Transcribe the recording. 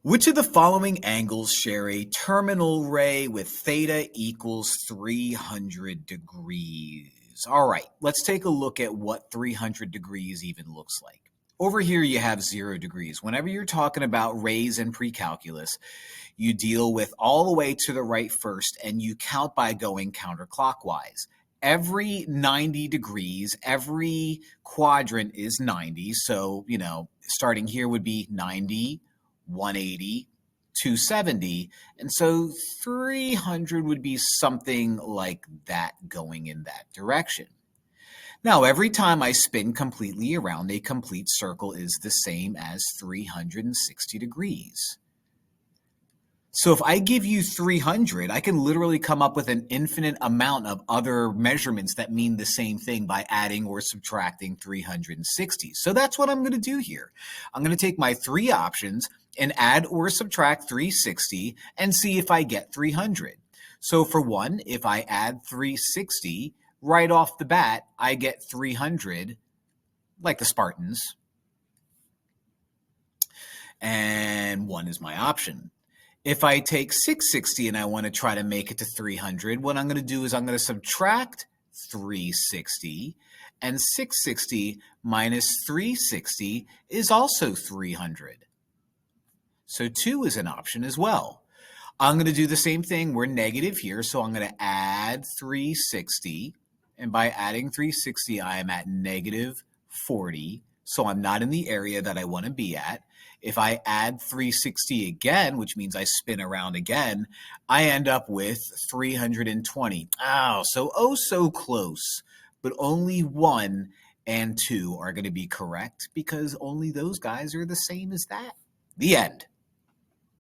Which of the following angles share a terminal ray with theta equals 300 degrees? All right, let's take a look at what 300 degrees even looks like. Over here you have 0 degrees. Whenever you're talking about rays in precalculus, you deal with all the way to the right first and you count by going counterclockwise. Every 90 degrees, every quadrant is 90. So, starting here would be 90, 180, 270, and so 300 would be something like that going in that direction. Now, every time I spin completely around, a complete circle is the same as 360 degrees. So if I give you 300, I can literally come up with an infinite amount of other measurements that mean the same thing by adding or subtracting 360. So that's what I'm going to do here. I'm going to take my three options and add or subtract 360 and see if I get 300. So for one, if I add 360, right off the bat, I get 300, like the Spartans. And 1 is my option. If I take 660 and I want to try to make it to 300, what I'm going to do is I'm going to subtract 360, and 660 minus 360 is also 300. So 2 is an option as well. I'm going to do the same thing. We're negative here, so I'm going to add 360, and by adding 360, I am at negative 40, so I'm not in the area that I want to be at. If I add 360 again, which means I spin around again, I end up with 320. So close, but only 1 and 2 are going to be correct because only those guys are the same as that. The end.